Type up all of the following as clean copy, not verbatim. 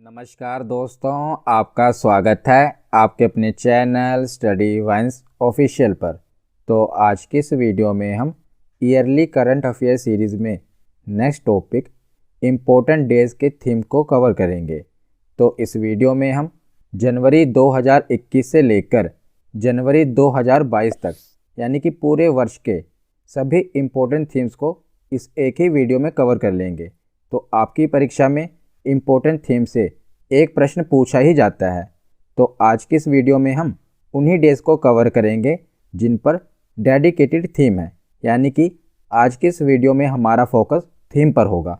नमस्कार दोस्तों, आपका स्वागत है आपके अपने चैनल स्टडी वाइन्स ऑफिशियल पर। तो आज की इस वीडियो में हम ईयरली करंट अफेयर सीरीज़ में नेक्स्ट टॉपिक इम्पोर्टेंट डेज़ के थीम को कवर करेंगे। तो इस वीडियो में हम जनवरी 2021 से लेकर जनवरी 2022 तक यानी कि पूरे वर्ष के सभी इम्पोर्टेंट थीम्स को इस एक ही वीडियो में कवर कर लेंगे। तो आपकी परीक्षा में इम्पोर्टेंट थीम से एक प्रश्न पूछा ही जाता है। तो आज की इस वीडियो में हम उन्हीं डेज़ को कवर करेंगे जिन पर डेडिकेटेड थीम है, यानी कि आज की इस वीडियो में हमारा फोकस थीम पर होगा।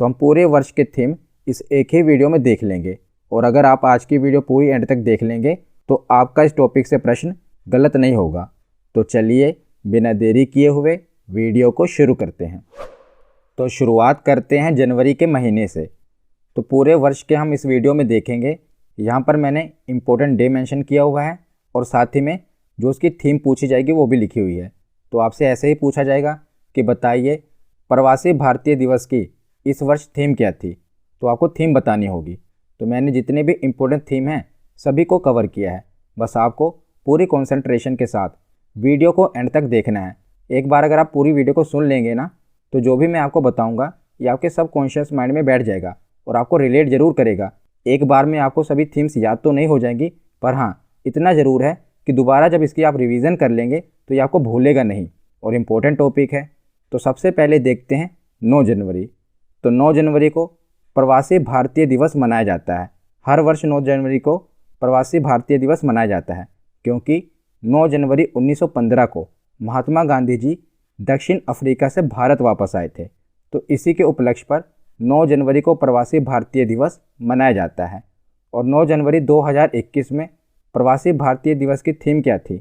तो हम पूरे वर्ष के थीम इस एक ही वीडियो में देख लेंगे, और अगर आप आज की वीडियो पूरी एंड तक देख लेंगे तो आपका इस टॉपिक से प्रश्न गलत नहीं होगा। तो चलिए बिना देरी किए हुए वीडियो को शुरू करते हैं। तो शुरुआत करते हैं जनवरी के महीने से। तो पूरे वर्ष के हम इस वीडियो में देखेंगे। यहाँ पर मैंने इम्पोर्टेंट डे मेंशन किया हुआ है और साथ ही में जो उसकी थीम पूछी जाएगी वो भी लिखी हुई है। तो आपसे ऐसे ही पूछा जाएगा कि बताइए प्रवासी भारतीय दिवस की इस वर्ष थीम क्या थी, तो आपको थीम बतानी होगी। तो मैंने जितने भी इम्पोर्टेंट थीम हैं सभी को कवर किया है। बस आपको पूरी कॉन्सेंट्रेशन के साथ वीडियो को एंड तक देखना है। एक बार अगर आप पूरी वीडियो को सुन लेंगे ना, तो जो भी मैं आपको बताऊँगा ये आपके सबकॉन्शियस माइंड में बैठ जाएगा और आपको रिलेट ज़रूर करेगा। एक बार में आपको सभी थीम्स याद तो नहीं हो जाएंगी, पर हाँ इतना ज़रूर है कि दोबारा जब इसकी आप रिवीजन कर लेंगे तो ये आपको भूलेगा नहीं और इम्पोर्टेंट टॉपिक है। तो सबसे पहले देखते हैं 9 जनवरी। तो 9 जनवरी को प्रवासी भारतीय दिवस मनाया जाता है। हर वर्ष 9 जनवरी को प्रवासी भारतीय दिवस मनाया जाता है, क्योंकि 9 जनवरी 1915 को महात्मा गांधी जी दक्षिण अफ्रीका से भारत वापस आए थे। तो इसी के उपलक्ष्य पर 9 जनवरी को प्रवासी भारतीय दिवस मनाया जाता है। और 9 जनवरी 2021 में प्रवासी भारतीय दिवस की थीम क्या थी?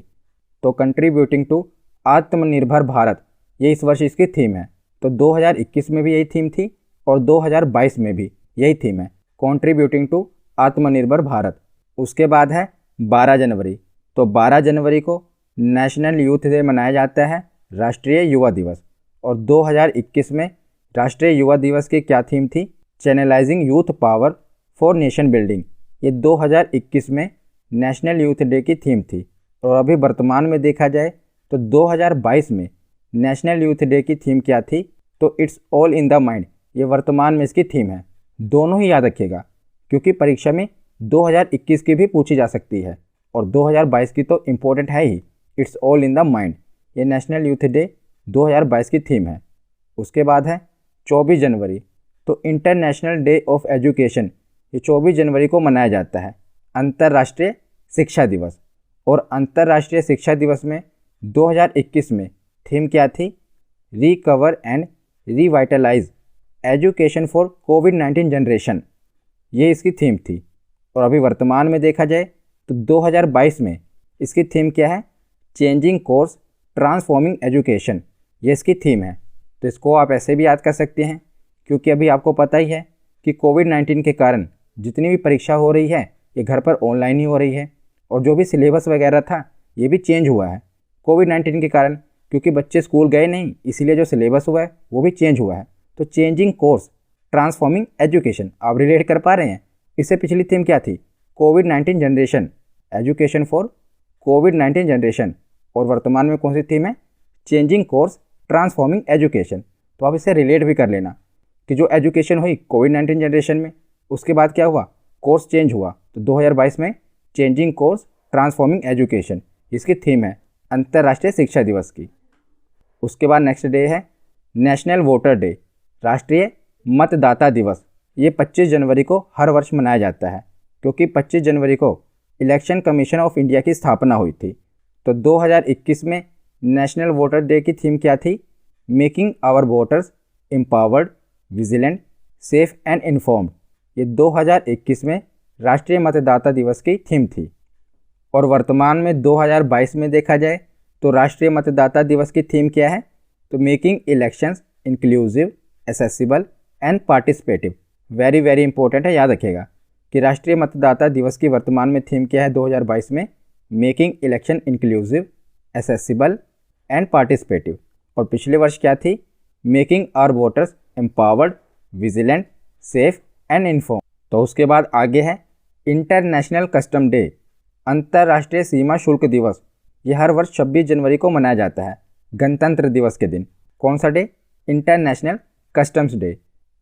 तो कंट्रीब्यूटिंग टू आत्मनिर्भर भारत, ये इस वर्ष इसकी थीम है। तो 2021 में भी यही थीम थी और 2022 में भी यही थीम है, कंट्रीब्यूटिंग टू आत्मनिर्भर भारत। उसके बाद है 12 जनवरी। तो 12 जनवरी को नेशनल यूथ डे मनाया जाता है, राष्ट्रीय युवा दिवस। और 2021 में राष्ट्रीय युवा दिवस की क्या थीम थी? Channelising youth power for nation building. ये 2021 में नेशनल यूथ डे की थीम थी। और अभी वर्तमान में देखा जाए तो 2022 में नेशनल यूथ डे की थीम क्या थी? तो it's all in the mind, ये वर्तमान में इसकी थीम है। दोनों ही याद रखिएगा, क्योंकि परीक्षा में 2021 की भी पूछी जा सकती है और 2022 की तो इम्पोर्टेंट है ही। It's all in the mind, ये नेशनल यूथ डे 2022 की थीम है। उसके बाद है 24 जनवरी। तो इंटरनेशनल डे ऑफ एजुकेशन, ये 24 जनवरी को मनाया जाता है, अंतर्राष्ट्रीय शिक्षा दिवस। और अंतर्राष्ट्रीय शिक्षा दिवस में 2021 में थीम क्या थी? Recover and revitalise education for कोविड-19 जनरेशन, ये इसकी थीम थी। और अभी वर्तमान में देखा जाए तो 2022 में इसकी थीम क्या है? चेंजिंग कोर्स ट्रांसफॉर्मिंग एजुकेशन, ये इसकी थीम है। तो इसको आप ऐसे भी याद कर सकते हैं, क्योंकि अभी आपको पता ही है कि कोविड-19 के कारण जितनी भी परीक्षा हो रही है ये घर पर ऑनलाइन ही हो रही है। और जो भी सिलेबस वगैरह था ये भी चेंज हुआ है कोविड-19 के कारण, क्योंकि बच्चे स्कूल गए नहीं, इसीलिए जो सिलेबस हुआ है वो भी चेंज हुआ है। तो चेंजिंग कोर्स ट्रांसफॉर्मिंग एजुकेशन, आप रिलेट कर पा रहे हैं? इससे पिछली थीम क्या थी? कोविड-19 जनरेशन, एजुकेशन फॉर कोविड-19 जनरेशन। और वर्तमान में कौन सी थीम है? Changing course transforming education. तो आप इससे रिलेट भी कर लेना कि जो एजुकेशन हुई कोविड-19 जनरेशन में, उसके बाद क्या हुआ? कोर्स चेंज हुआ। तो 2022 में चेंजिंग कोर्स ट्रांसफॉर्मिंग एजुकेशन, इसकी थीम है अंतर्राष्ट्रीय शिक्षा दिवस की। उसके बाद नेक्स्ट डे है नेशनल वोटर डे, राष्ट्रीय मतदाता दिवस। ये 25 जनवरी को हर वर्ष मनाया जाता है, क्योंकि 25 जनवरी को इलेक्शन कमीशन ऑफ इंडिया की स्थापना हुई थी। तो 2021 में नेशनल वोटर डे की थीम क्या थी? Making our voters empowered, vigilant, safe and informed. ये 2021 में राष्ट्रीय मतदाता दिवस की थीम थी। और वर्तमान में 2022 में देखा जाए तो राष्ट्रीय मतदाता दिवस की थीम क्या है? तो making elections inclusive, accessible and participative. Very very important है, याद रखिएगा कि राष्ट्रीय मतदाता दिवस की वर्तमान में थीम क्या है 2022 में? Making election inclusive, accessible and participative. और पिछले वर्ष क्या थी? Making our voters empowered, vigilant, safe and inform. तो उसके बाद आगे है इंटरनेशनल कस्टम डे, अंतर्राष्ट्रीय सीमा शुल्क दिवस। ये हर वर्ष 26 जनवरी को मनाया जाता है, गणतंत्र दिवस के दिन। कौन सा डे? International customs day.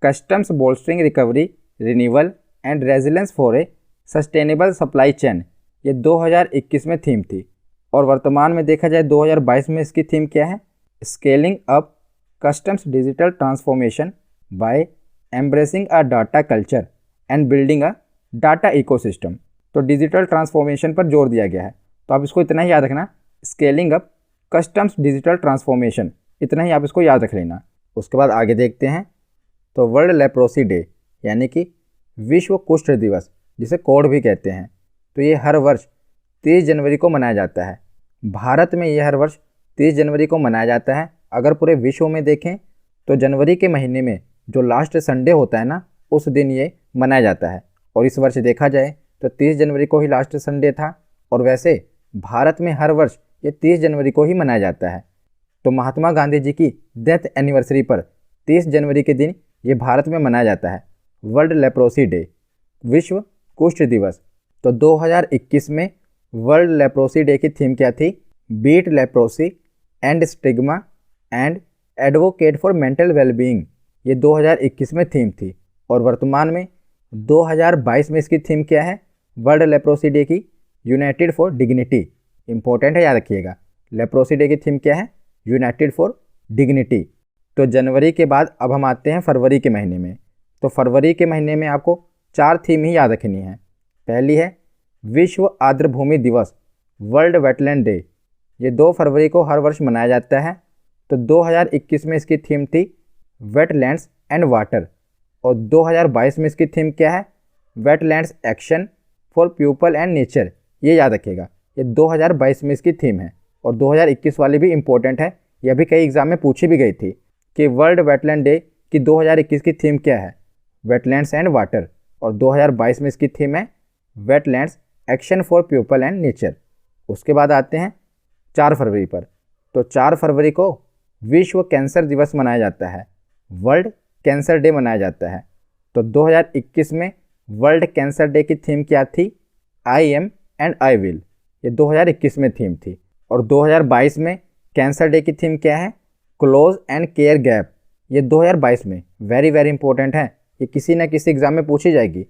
Customs bolstering recovery, renewal and resilience for a sustainable supply chain, ये 2021 में थीम थी। और वर्तमान में देखा जाए 2022 में इसकी थीम क्या है? Scaling up customs digital transformation by embracing a data culture and building a data ecosystem. तो डिजिटल ट्रांसफॉर्मेशन पर जोर दिया गया है। तो आप इसको इतना ही याद रखना, scaling up customs digital transformation, इतना ही आप इसको याद रख लेना। उसके बाद आगे देखते हैं। तो वर्ल्ड लेप्रोसी डे यानी कि विश्व कुष्ठ दिवस, जिसे कोढ़ भी कहते हैं, तो ये हर वर्ष 30 जनवरी को मनाया जाता है। भारत में ये हर वर्ष 30 जनवरी को मनाया जाता है। अगर पूरे विश्व में देखें तो जनवरी के महीने में जो लास्ट संडे होता है ना, उस दिन ये मनाया जाता है। और इस वर्ष देखा जाए तो 30 जनवरी को ही लास्ट संडे था। और वैसे भारत में हर वर्ष ये 30 जनवरी को ही मनाया जाता है। तो महात्मा गांधी जी की डेथ एनिवर्सरी पर 30 जनवरी के दिन ये भारत में मनाया जाता है, वर्ल्ड लेप्रोसी डे, विश्व कुष्ठ दिवस। तो 2021 में वर्ल्ड लेप्रोसी डे की थीम क्या थी? Beat leprosy and stigma and advocate for mental wellbeing, ये 2021 में थीम थी। और वर्तमान में 2022 में इसकी थीम क्या है? वर्ल्ड लेप्रोसी डे की यूनाइटेड फॉर डिग्निटी। इंपॉर्टेंट है, याद रखिएगा। लेप्रोसी डे की थीम क्या है? United for dignity. तो जनवरी के बाद अब हम आते हैं फरवरी के महीने में। तो फरवरी के महीने में आपको 4 थीम ही याद रखनी है। पहली है विश्व आर्द्रभूमि दिवस, वर्ल्ड वेटलैंड डे, ये 2 फरवरी को हर वर्ष मनाया जाता है। तो 2021 में इसकी थीम थी वेटलैंड्स एंड वाटर। और 2022 में इसकी थीम क्या है? Wetlands action for people and nature, ये याद रखिएगा। ये 2022 में इसकी थीम है। और 2021 वाली भी इम्पोर्टेंट है, यह भी कई एग्जाम में पूछी भी गई थी कि वर्ल्ड वेटलैंड डे की 2021 की थीम क्या है? Wetlands and water. और 2022 में इसकी थीम है wetlands action for people and nature. उसके बाद आते हैं 4 फरवरी पर। तो 4 फरवरी को विश्व कैंसर दिवस मनाया जाता है, वर्ल्ड कैंसर डे मनाया जाता है। तो 2021 में वर्ल्ड कैंसर डे की थीम क्या थी? I am and I will, ये 2021 में थीम थी। और 2022 में कैंसर डे की थीम क्या है? क्लोज एंड केयर गैप, ये 2022 में वेरी वेरी इंपॉर्टेंट है। ये किसी न किसी एग्जाम में पूछी जाएगी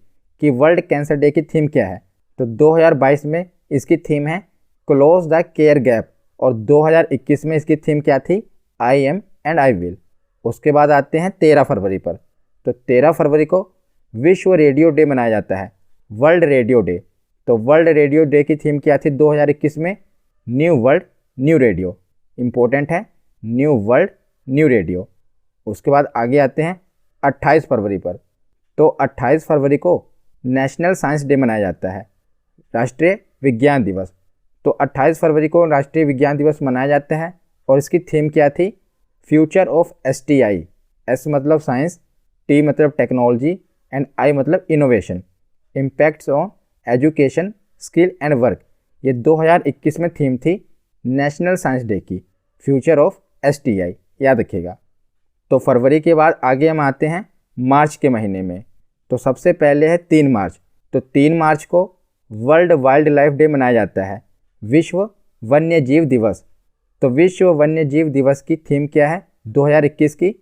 कि वर्ल्ड कैंसर डे की थीम क्या है। तो 2022 में इसकी थीम है क्लोज द केयर गैप। और 2021 में इसकी थीम क्या थी? I am and I will. उसके बाद आते हैं 13 फरवरी पर। तो 13 फरवरी को विश्व रेडियो डे मनाया जाता है, वर्ल्ड रेडियो डे। तो वर्ल्ड रेडियो डे की थीम क्या थी 2021 में? New world new radio. Important है, न्यू वर्ल्ड न्यू रेडियो। उसके बाद आगे आते हैं 28 फरवरी पर। तो 28 फरवरी को नेशनल साइंस डे मनाया जाता है, राष्ट्रीय विज्ञान दिवस। तो 28 फरवरी को राष्ट्रीय विज्ञान दिवस मनाया जाता है। और इसकी थीम क्या थी? Future of STI। एस मतलब साइंस, टी मतलब टेक्नोलॉजी एंड आई मतलब innovation, impacts on education, skill and work. ये 2021 में थीम थी नेशनल साइंस डे की, फ्यूचर ऑफ STI, याद रखिएगा। तो फरवरी के बाद आगे हम आते हैं मार्च के महीने में। तो सबसे पहले है 3 मार्च। तो 3 मार्च को वर्ल्ड वाइल्ड लाइफ डे मनाया जाता है, विश्व वन्य जीव दिवस। तो विश्व वन्य जीव दिवस की थीम क्या है 2021 की?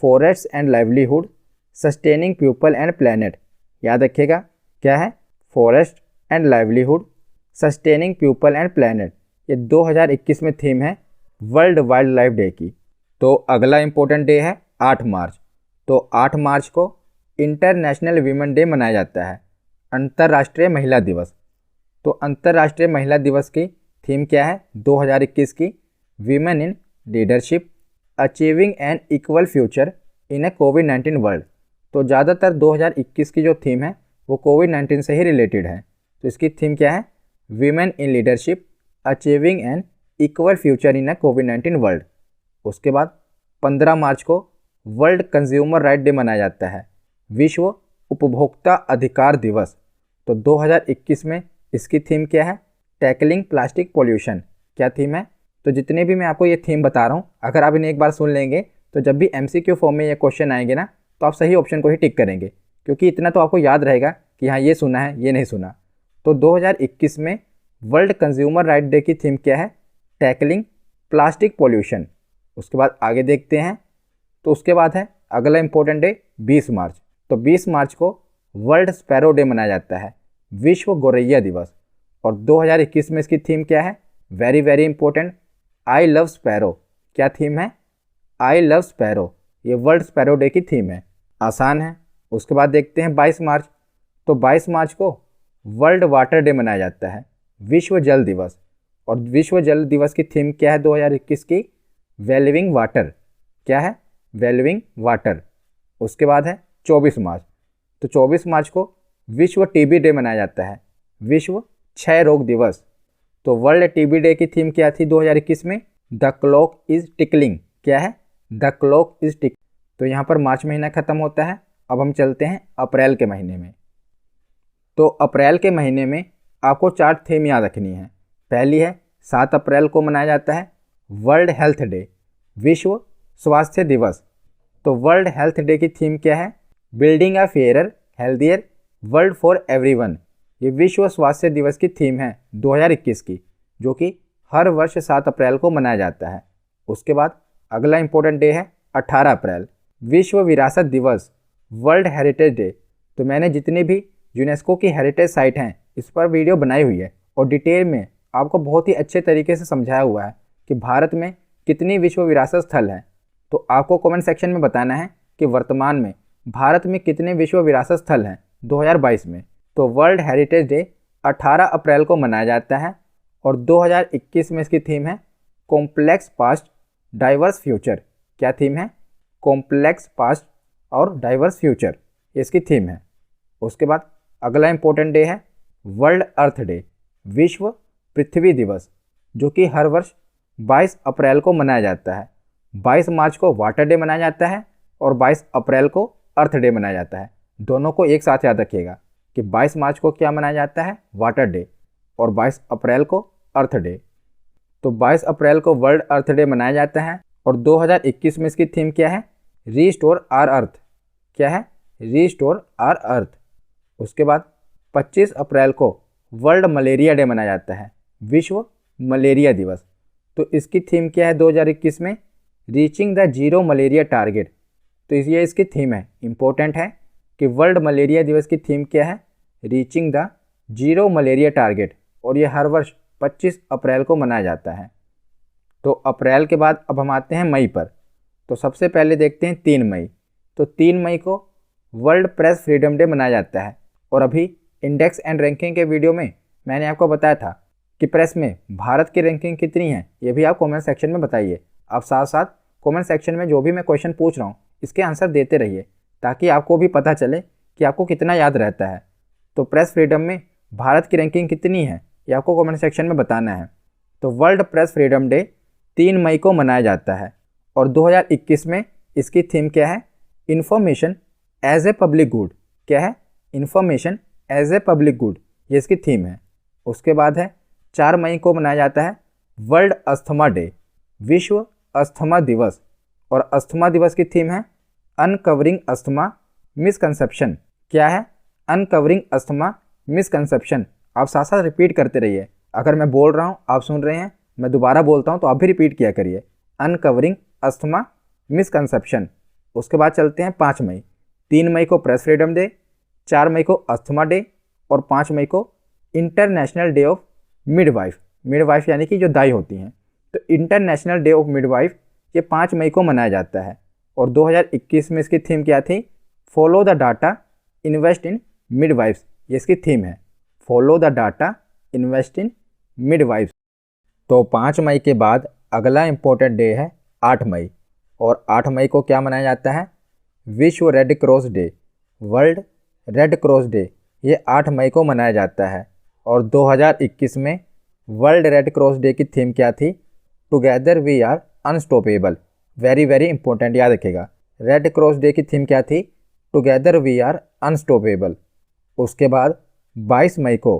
Forest and livelihood, sustaining people and planet. याद रखिएगा, क्या है? Forest and livelihood, sustaining people and planet. ये 2021 में थीम है वर्ल्ड वाइल्ड लाइफ डे की। तो अगला इंपॉर्टेंट डे है 8 मार्च। तो 8 मार्च को इंटरनेशनल वीमेन डे मनाया जाता है, अंतर्राष्ट्रीय महिला दिवस। तो अंतर्राष्ट्रीय महिला दिवस की थीम क्या है 2021 की? Women in leadership, achieving an equal future in a कोविड-19 वर्ल्ड। तो ज़्यादातर 2021 की जो थीम है वो कोविड-19 से ही रिलेटेड है। तो इसकी थीम क्या है? Women in leadership, achieving an equal future in a कोविड-19 वर्ल्ड। उसके बाद 15 मार्च को वर्ल्ड कंज्यूमर राइट डे मनाया जाता है, विश्व उपभोक्ता अधिकार दिवस। तो 2021 में इसकी थीम क्या है? Tackling plastic pollution. क्या थीम है? तो जितने भी मैं आपको ये थीम बता रहा हूँ, अगर आप इन्हें एक बार सुन लेंगे तो जब भी MCQ फॉर्म में ये क्वेश्चन आएंगे ना, तो आप सही ऑप्शन को ही टिक करेंगे, क्योंकि इतना तो आपको याद रहेगा कि हाँ ये सुना है, ये नहीं सुना। तो 2021 में वर्ल्ड कंज्यूमर राइट डे की थीम क्या है? Tackling plastic pollution. उसके बाद आगे देखते हैं। तो उसके बाद है अगला इंपॉर्टेंट डे 20 मार्च। तो 20 मार्च को वर्ल्ड स्पैरो डे मनाया जाता है, विश्व गौरैया दिवस। और 2021 में इसकी थीम क्या है? Very very important, I love sparrow. क्या थीम है? I love sparrow. ये वर्ल्ड स्पैरो डे की थीम है, आसान है। उसके बाद देखते हैं 22 मार्च। तो 22 मार्च को वर्ल्ड वाटर डे मनाया जाता है, विश्व जल दिवस। और विश्व जल दिवस की थीम क्या है 2021 की? Valuing water. क्या है? Valuing water. उसके बाद है 24 मार्च। तो 24 मार्च को विश्व टीबी डे मनाया जाता है, विश्व क्षय रोग दिवस। तो वर्ल्ड टीबी डे की थीम क्या थी 2021 में? The clock is tickling. क्या है? द क्लॉक इज़ टिक। तो यहाँ पर मार्च महीना खत्म होता है। अब हम चलते हैं अप्रैल के महीने में। तो अप्रैल के महीने में आपको 4 थीम याद रखनी है। पहली है 7 अप्रैल को मनाया जाता है वर्ल्ड हेल्थ डे, विश्व स्वास्थ्य दिवस। तो वर्ल्ड हेल्थ डे की थीम क्या है? Building a fair healthier world for everyone. ये विश्व स्वास्थ्य दिवस की थीम है 2021 की, जो कि हर वर्ष 7 अप्रैल को मनाया जाता है। उसके बाद अगला इंपॉर्टेंट डे है 18 अप्रैल, विश्व विरासत दिवस, वर्ल्ड हेरिटेज डे। तो मैंने जितनी भी यूनेस्को की हेरिटेज साइट हैं इस पर वीडियो बनाई हुई है और डिटेल में आपको बहुत ही अच्छे तरीके से समझाया हुआ है कि भारत में कितनी विश्व विरासत स्थल हैं। तो आपको कमेंट सेक्शन में बताना है कि वर्तमान में भारत में कितने विश्व विरासत स्थल हैं 2022 में। तो वर्ल्ड हेरिटेज डे 18 अप्रैल को मनाया जाता है और 2021 में इसकी थीम है कॉम्प्लेक्स पास्ट डाइवर्स फ्यूचर। क्या थीम है? कॉम्प्लेक्स पास्ट और डाइवर्स फ्यूचर, इसकी थीम है। उसके बाद अगला इंपॉर्टेंट डे है वर्ल्ड अर्थ डे, विश्व पृथ्वी दिवस, जो कि हर वर्ष 22 अप्रैल को मनाया जाता है। 22 मार्च को वाटर डे मनाया जाता है और 22 अप्रैल को अर्थ डे मनाया जाता है। दोनों को एक साथ याद रखिएगा कि 22 मार्च को क्या मनाया जाता है? वाटर डे, और 22 अप्रैल को अर्थ डे। तो 22 अप्रैल को वर्ल्ड अर्थ डे मनाया जाता है और 2021 में इसकी थीम क्या है? Restore our earth. क्या है? Restore our earth. उसके बाद 25 अप्रैल को वर्ल्ड मलेरिया डे मनाया जाता है, विश्व मलेरिया दिवस। तो इसकी थीम क्या है 2021 में? Reaching the zero malaria target. तो ये इसकी थीम है, इंपॉर्टेंट है कि वर्ल्ड मलेरिया दिवस की थीम क्या है? Reaching the zero malaria target. और ये हर वर्ष 25 अप्रैल को मनाया जाता है। तो अप्रैल के बाद अब हम आते हैं मई पर। तो सबसे पहले देखते हैं 3 मई। तो 3 मई को वर्ल्ड प्रेस फ्रीडम डे मनाया जाता है। और अभी इंडेक्स एंड रैंकिंग के वीडियो में मैंने आपको बताया था कि प्रेस में भारत की रैंकिंग कितनी है, ये भी आप कमेंट सेक्शन में बताइए। आप साथ साथ कमेंट सेक्शन में जो भी मैं क्वेश्चन पूछ रहा हूँ इसके आंसर देते रहिए, ताकि आपको भी पता चले कि आपको कितना याद रहता है। तो प्रेस फ्रीडम में भारत की रैंकिंग कितनी है ये आपको कमेंट सेक्शन में बताना है। तो वर्ल्ड प्रेस फ्रीडम डे 3 मई को मनाया जाता है और 2021 में इसकी थीम क्या है? Information as a public good. क्या है? Information as a public good, ये इसकी थीम है। उसके बाद है 4 मई को मनाया जाता है वर्ल्ड अस्थमा डे, विश्व अस्थमा दिवस। और अस्थमा दिवस की थीम है अनकवरिंग अस्थमा मिसकंसेप्शन। क्या है? Uncovering asthma misconception. आप साथ साथ रिपीट करते रहिए। अगर मैं बोल रहा हूँ आप सुन रहे हैं, मैं दोबारा बोलता हूँ तो आप भी रिपीट किया करिए, अनकवरिंग अस्थमा मिसकंसेप्शन। उसके बाद चलते हैं 5 मई। 3 मई को प्रेस फ्रीडम डे, 4 मई को अस्थमा डे और 5 मई को international day of midwife. Midwife यानी कि जो दाई होती हैं। तो इंटरनेशनल डे ऑफ मिडवाइफ ये 5 मई को मनाया जाता है। और 2021 में इसकी थीम क्या थी? Follow the data invest in midwives, ये इसकी थीम है। Follow the data invest in midwives. तो 5 मई के बाद अगला इम्पोर्टेंट डे है 8 मई। और 8 मई को क्या मनाया जाता है? विश्व red cross day, world red cross day. ये 8 मई को मनाया जाता है। और 2021 में वर्ल्ड रेड क्रॉस डे की थीम क्या थी? Together we are unstoppable. Very very important, याद रखेगा। रेड क्रॉस डे की थीम क्या थी? Together we are unstoppable. उसके बाद 22 मई को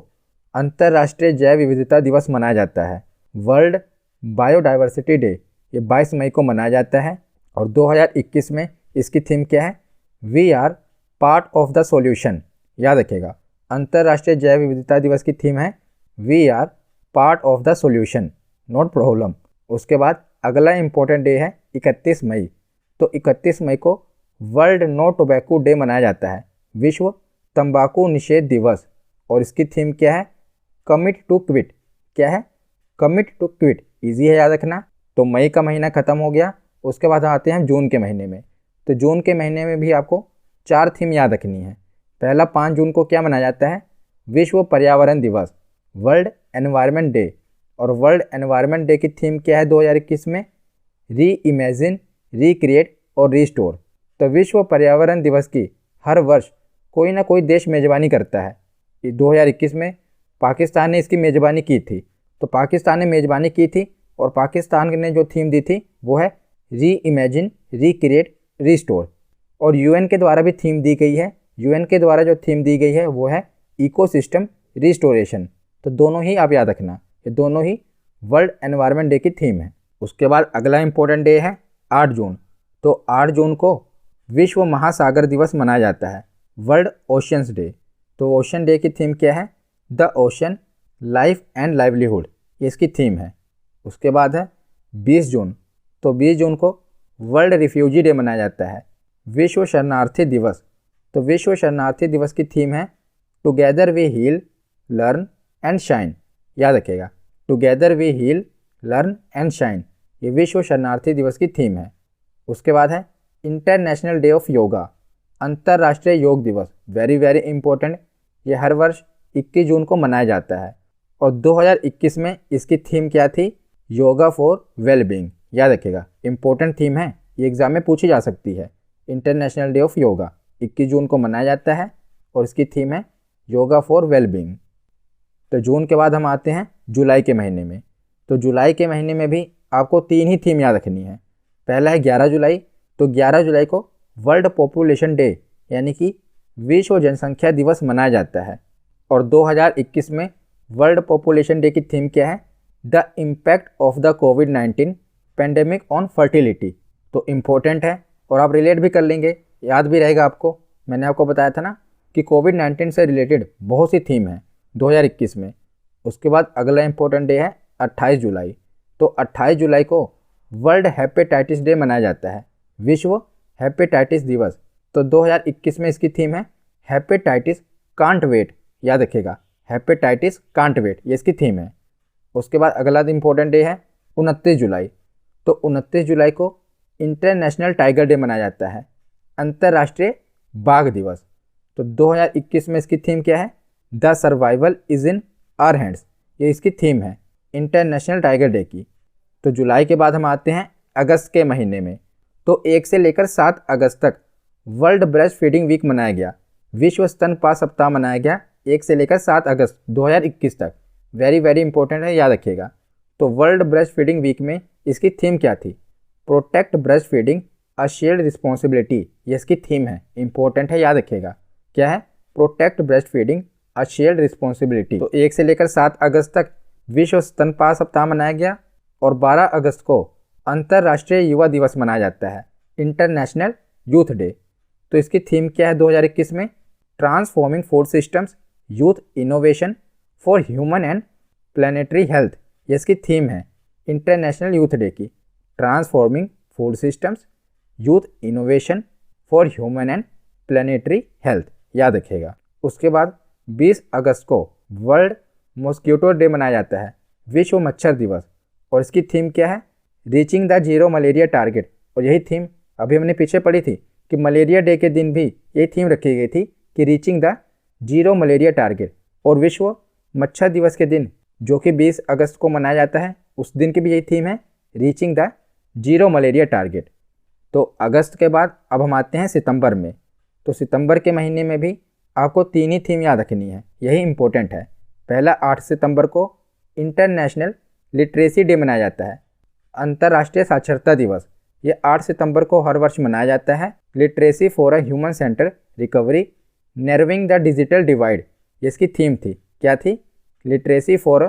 अंतर्राष्ट्रीय जैव विविधता दिवस मनाया जाता है, वर्ल्ड बायोडाइवर्सिटी डे। ये 22 मई को मनाया जाता है। और 2021 में इसकी थीम क्या है? We are part of the solution. याद रखिएगा, अंतर्राष्ट्रीय जैव विविधता दिवस की थीम है we are part of the solution not problem. उसके बाद अगला इंपॉर्टेंट डे है 31 मई। तो 31 मई को वर्ल्ड नो टोबैको डे मनाया जाता है, विश्व तंबाकू निषेध दिवस। और इसकी थीम क्या है? Commit to quit. क्या है? Commit to quit. ईजी है याद रखना। तो मई का महीना खत्म हो गया, उसके बाद आते हैं जून के महीने में। तो जून के महीने में भी आपको 4 थीम याद रखनी है। पहला 5 जून को क्या मनाया जाता है? विश्व पर्यावरण दिवस, वर्ल्ड एनवायरनमेंट डे। और वर्ल्ड एनवायरनमेंट डे की थीम क्या है 2021 में? री इमेजिन, रिक्रिएट और रिस्टोर। तो विश्व पर्यावरण दिवस की हर वर्ष कोई ना कोई देश मेज़बानी करता है। 2021 में पाकिस्तान ने इसकी मेज़बानी की थी। तो पाकिस्तान ने मेज़बानी की थी और पाकिस्तान ने जो थीम दी थी वो है री इमेजिन, रिक्रिएट, रिस्टोर। और यूएन के द्वारा भी थीम दी गई है। यूएन के द्वारा जो थीम दी गई है वो है इकोसिस्टम रिस्टोरेशन। तो दोनों ही आप याद रखना, ये दोनों ही वर्ल्ड एनवायरनमेंट डे की थीम है। उसके बाद अगला इंपॉर्टेंट डे है 8 जून। तो 8 जून को विश्व महासागर दिवस मनाया जाता है, वर्ल्ड ओशियंस डे। तो ओशन डे की थीम क्या है? The ocean, life and livelihood, ये इसकी थीम है। उसके बाद है 20 जून। तो 20 जून को वर्ल्ड रिफ्यूजी डे मनाया जाता है, विश्व शरणार्थी दिवस। तो विश्व शरणार्थी दिवस की थीम है together we heal, learn and shine. याद रखिएगा, together we heal, learn and shine, ये विश्व शरणार्थी दिवस की थीम है। उसके बाद है इंटरनेशनल डे ऑफ योगा, अंतर्राष्ट्रीय योग दिवस। वेरी वेरी इंपॉर्टेंट, ये हर वर्ष 21 जून को मनाया जाता है। और 2021 में इसकी थीम क्या थी? Yoga for wellbeing. याद रखिएगा, इंपॉर्टेंट थीम है, ये एग्जाम में पूछी जा सकती है। इंटरनेशनल डे ऑफ योगा 21 जून को मनाया जाता है और इसकी थीम है योगा फॉर वेलबींग। तो जून के बाद हम आते हैं जुलाई के महीने में। तो जुलाई के महीने में भी आपको 3 ही थीम याद रखनी है। पहला है 11 जुलाई। तो 11 जुलाई को वर्ल्ड पॉपुलेशन डे यानी कि विश्व जनसंख्या दिवस मनाया जाता है। और 2021 में वर्ल्ड पॉपुलेशन डे की थीम क्या है? The impact of the covid pandemic on fertility. तो इम्पोर्टेंट है और आप रिलेट भी कर लेंगे, याद भी रहेगा आपको। मैंने आपको बताया था ना कि कोविड-19 से रिलेटेड बहुत सी थीम है 2021 में। उसके बाद अगला इंपॉर्टेंट डे है 28 जुलाई। तो 28 जुलाई को वर्ल्ड हेपेटाइटिस डे मनाया जाता है, विश्व हेपेटाइटिस दिवस। तो 2021 में इसकी थीम है हेपेटाइटिस कांट वेट। याद रखिएगा, हेपेटाइटिस कांट वेट, ये इसकी थीम है। उसके बाद अगला इंपॉर्टेंट डे है 29 जुलाई। तो 29 जुलाई को इंटरनेशनल टाइगर डे मनाया जाता है, अंतर्राष्ट्रीय बाघ दिवस। तो 2021 में इसकी थीम क्या है? The survival is in our hands, ये इसकी थीम है इंटरनेशनल टाइगर डे की। तो जुलाई के बाद हम आते हैं अगस्त के महीने में। तो 1 से लेकर 7 अगस्त तक वर्ल्ड ब्रेस्ट फीडिंग वीक मनाया गया, विश्व स्तनपान सप्ताह मनाया गया 1 से लेकर 7 अगस्त 2021 तक। वेरी वेरी इंपॉर्टेंट है, याद रखिएगा। तो वर्ल्ड ब्रेस्ट फीडिंग वीक में इसकी थीम क्या थी? Protect breast feeding a shared responsibility, ये इसकी थीम है। इंपॉर्टेंट है, याद रखिएगा। क्या है? Protect breast feeding a shared responsibility. तो 1 से लेकर 7 अगस्त तक विश्व स्तनपान सप्ताह मनाया गया और 12 अगस्त को अंतर्राष्ट्रीय युवा दिवस मनाया जाता है, इंटरनेशनल यूथ डे। तो इसकी थीम क्या है 2021 में? Transforming food systems, youth innovation for human and planetary health, ये इसकी थीम है इंटरनेशनल यूथ डे की। Transforming food systems, youth innovation for human and planetary health, याद रखिएगा। उसके बाद 20 अगस्त को वर्ल्ड मॉस्किटो डे मनाया जाता है, विश्व मच्छर दिवस। और इसकी थीम क्या है? Reaching the zero malaria target. और यही थीम अभी हमने पीछे पढ़ी थी कि मलेरिया डे के दिन भी यही थीम रखी गई थी कि reaching the zero malaria target. और विश्व मच्छर दिवस के दिन जो कि 20 अगस्त को मनाया जाता है, उस दिन की भी यही थीम है, reaching the zero malaria target. तो अगस्त के बाद अब हम आते हैं सितंबर में। तो सितंबर के महीने में भी आपको 3 ही थीम याद रखनी है, यही इंपॉर्टेंट है। पहला 8 सितंबर को इंटरनेशनल लिटरेसी डे मनाया जाता है, अंतर्राष्ट्रीय साक्षरता दिवस। ये 8 सितंबर को हर वर्ष मनाया जाता है। Literacy for a human centre recovery, narrowing the digital divide, ये इसकी थीम थी। क्या थी? Literacy for a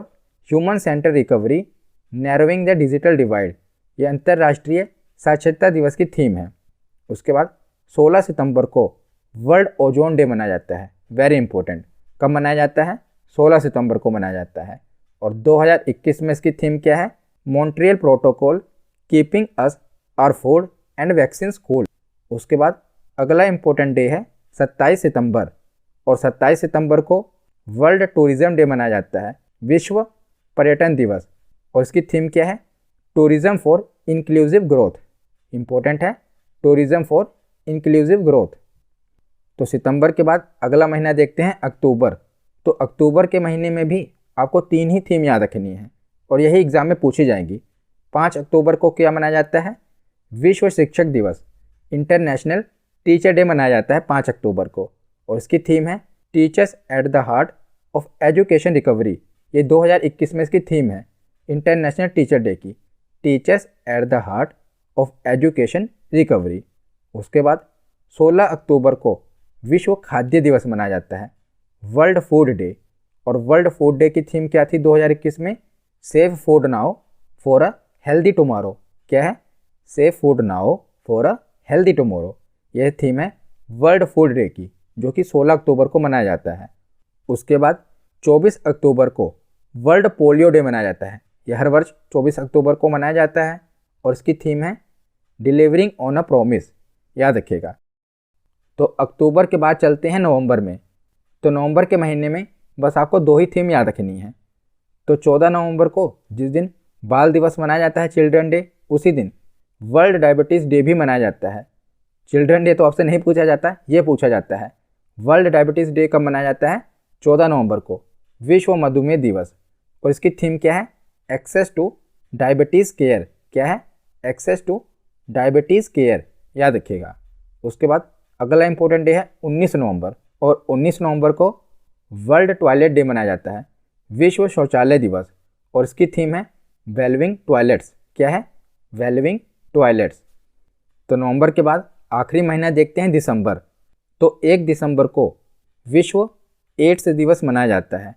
human centre recovery, narrowing the digital divide, ये अंतर्राष्ट्रीय साक्षरता दिवस की थीम है। उसके बाद 16 सितंबर को वर्ल्ड ओजोन डे मनाया जाता है। Very important. कब मनाया जाता है? 16 सितंबर को मनाया जाता है। और 2021 में इसकी थीम क्या है? Montreal protocol, keeping us our food and vaccines cool. उसके बाद अगला इंपॉर्टेंट डे है 27 सितंबर, और 27 सितंबर को वर्ल्ड टूरिज्म डे मनाया जाता है, विश्व पर्यटन दिवस। और इसकी थीम क्या है? Tourism for inclusive growth. Important है, टूरिज्म फॉर इंक्लूसिव ग्रोथ। तो सितंबर के बाद अगला महीना देखते हैं अक्टूबर। तो अक्टूबर के महीने में भी आपको 3 ही थीम याद रखनी है और यही एग्जाम में पूछी जाएंगी। 5 अक्टूबर को क्या मनाया जाता है? विश्व शिक्षक दिवस, इंटरनेशनल टीचर डे मनाया जाता है 5 अक्टूबर को, और इसकी थीम है teachers at the heart of education recovery. ये 2021 में इसकी थीम है इंटरनेशनल टीचर डे की, teachers at the heart of education recovery. उसके बाद 16 अक्टूबर को विश्व खाद्य दिवस मनाया जाता है, वर्ल्ड फूड डे। और वर्ल्ड फूड डे की थीम क्या थी 2021 में? Save food now for a healthy tomorrow. क्या है? Save food now for a healthy tomorrow. यह थीम है वर्ल्ड फूड डे की, जो कि 16 अक्टूबर को मनाया जाता है। उसके बाद 24 अक्टूबर को वर्ल्ड पोलियो डे मनाया जाता है। यह हर वर्ष 24 अक्टूबर को मनाया जाता है और इसकी थीम है डिलीवरिंग ऑन अ प्रॉमिस। याद रखिएगा। तो अक्टूबर के बाद चलते हैं नवंबर में। तो नवंबर के महीने में बस आपको 2 ही थीम याद रखनी है। तो 14 नवंबर को जिस दिन बाल दिवस मनाया जाता है, चिल्ड्रन डे, उसी दिन वर्ल्ड डायबिटीज़ डे भी मनाया जाता है। चिल्ड्रन डे तो आपसे नहीं पूछा जाता, ये पूछा जाता है वर्ल्ड डायबिटीज़ डे कब मनाया जाता है? 14 नवंबर को, विश्व मधुमेह दिवस। और इसकी थीम क्या है? Access to diabetes care. क्या है? Access to diabetes care. याद रखिएगा। उसके बाद अगला इंपॉर्टेंट डे है 19 नवंबर, और 19 नवंबर को वर्ल्ड टॉयलेट डे मनाया जाता है, विश्व शौचालय दिवस। और इसकी थीम है वेलविंग टॉयलेट्स। क्या है? Well-being toilets. तो नवंबर के बाद आखिरी महीना देखते हैं दिसंबर। तो 1 दिसंबर को विश्व एड्स दिवस मनाया जाता है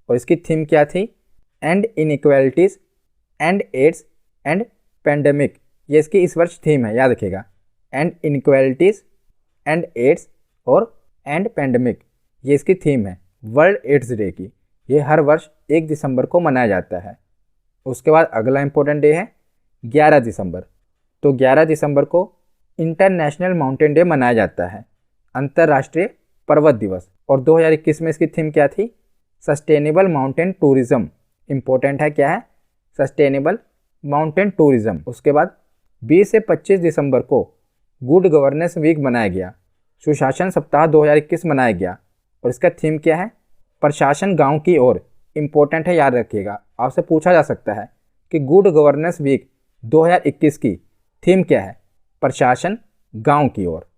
और इसकी थीम क्या थी? End inequalities end AIDS end pandemic. ये इसकी इस वर्ष थीम है, याद रखिएगा। एंड इनइक्वालिटीज़ एंड एड्स और एंड पेंडेमिक, ये इसकी थीम है वर्ल्ड एड्स डे की। ये हर वर्ष 1 दिसंबर को मनाया जाता है। उसके बाद अगला इंपॉर्टेंट डे है 11 दिसंबर। तो 11 दिसंबर को इंटरनेशनल माउंटेन डे मनाया जाता है, अंतर्राष्ट्रीय पर्वत दिवस। और 2021 में इसकी थीम क्या थी? Sustainable mountain tourism. इंपॉर्टेंट है, क्या है? Sustainable mountain tourism. उसके बाद 20 से 25 दिसंबर को गुड गवर्नेंस वीक मनाया गया, सुशासन सप्ताह 2021 मनाया गया। और इसका थीम क्या है? प्रशासन गांव की ओर। इंपॉर्टेंट है, याद रखिएगा। आपसे पूछा जा सकता है कि गुड गवर्नेंस वीक 2021 की थीम क्या है? प्रशासन गांव की ओर।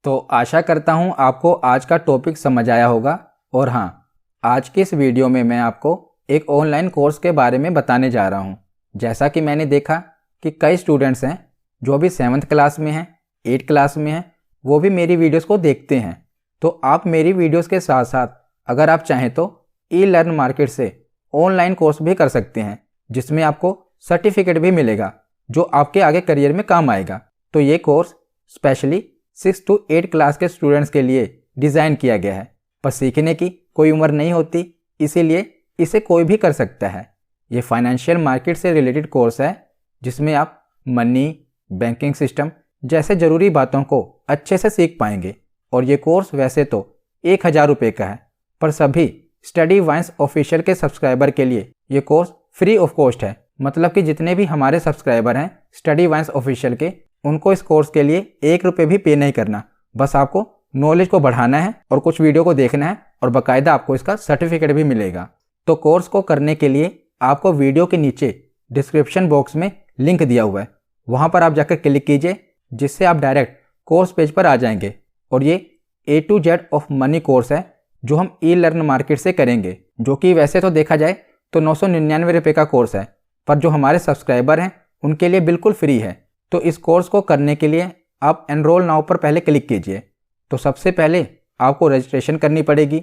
तो आशा करता हूं आपको आज का टॉपिक समझ आया होगा। और हाँ, आज के इस वीडियो में मैं आपको एक ऑनलाइन कोर्स के बारे में बताने जा रहा हूं। जैसा कि मैंने देखा कि कई स्टूडेंट्स हैं जो भी 7th क्लास में हैं, 8th क्लास में हैं, वो भी मेरी वीडियोस को देखते हैं। तो आप मेरी वीडियोस के साथ साथ अगर आप चाहें तो ई-लर्न मार्केट से ऑनलाइन कोर्स भी कर सकते हैं, जिसमें आपको सर्टिफिकेट भी मिलेगा जो आपके आगे करियर में काम आएगा। तो ये कोर्स स्पेशली 6 to 8 क्लास के स्टूडेंट्स के लिए डिज़ाइन किया गया है। पर सीखने की कोई उम्र नहीं होती, इसीलिए इसे कोई भी कर सकता है। ये फाइनेंशियल मार्केट से रिलेटेड कोर्स है, जिसमें आप मनी, बैंकिंग सिस्टम जैसे ज़रूरी बातों को अच्छे से सीख पाएंगे। और ये कोर्स वैसे तो 1000 रुपये का है, पर सभी स्टडी वाइन्स ऑफिशियल के सब्सक्राइबर के लिए ये कोर्स फ्री ऑफ कॉस्ट है। मतलब कि जितने भी हमारे सब्सक्राइबर हैं स्टडी वाइन्स ऑफिशियल के, उनको इस कोर्स के लिए 1 रुपये भी पे नहीं करना। बस आपको नॉलेज को बढ़ाना है और कुछ वीडियो को देखना है, और बाकायदा आपको इसका सर्टिफिकेट भी मिलेगा। तो कोर्स को करने के लिए आपको वीडियो के नीचे डिस्क्रिप्शन बॉक्स में लिंक दिया हुआ है, वहाँ पर आप जाकर क्लिक कीजिए, जिससे आप डायरेक्ट कोर्स पेज पर आ जाएंगे। और ये A to Z of money course है जो हम ई-लर्न मार्केट से करेंगे, जो कि वैसे तो देखा जाए तो 999 रुपये का कोर्स है, पर जो हमारे सब्सक्राइबर हैं उनके लिए बिल्कुल फ्री है। तो इस कोर्स को करने के लिए आप एनरोल नाउ पर पहले क्लिक कीजिए। तो सबसे पहले आपको रजिस्ट्रेशन करनी पड़ेगी।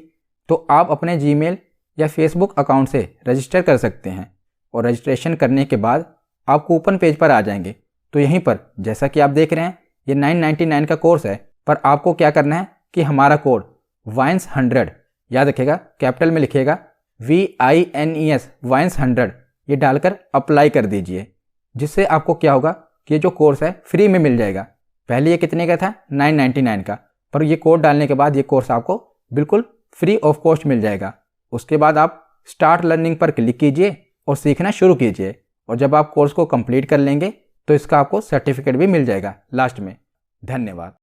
तो आप अपने जीमेल या फेसबुक अकाउंट से रजिस्टर कर सकते हैं, और रजिस्ट्रेशन करने के बाद आप कूपन पेज पर आ जाएंगे। तो यहीं पर जैसा कि आप देख रहे हैं ये 999 का कोर्स है, पर आपको क्या करना है कि हमारा कोड वाइन्स 100, याद रखिएगा कैपिटल में लिखिएगा VINES वाइन्स 100, ये डालकर अप्लाई कर दीजिए, जिससे आपको क्या होगा कि ये जो कोर्स है फ्री में मिल जाएगा। पहले ये कितने का था, 999 का, पर ये कोड डालने के बाद ये कोर्स आपको बिल्कुल फ्री ऑफ कॉस्ट मिल जाएगा। उसके बाद आप स्टार्ट लर्निंग पर क्लिक कीजिए और सीखना शुरू कीजिए, और जब आप कोर्स को कंप्लीट कर लेंगे तो इसका आपको सर्टिफिकेट भी मिल जाएगा लास्ट में। धन्यवाद।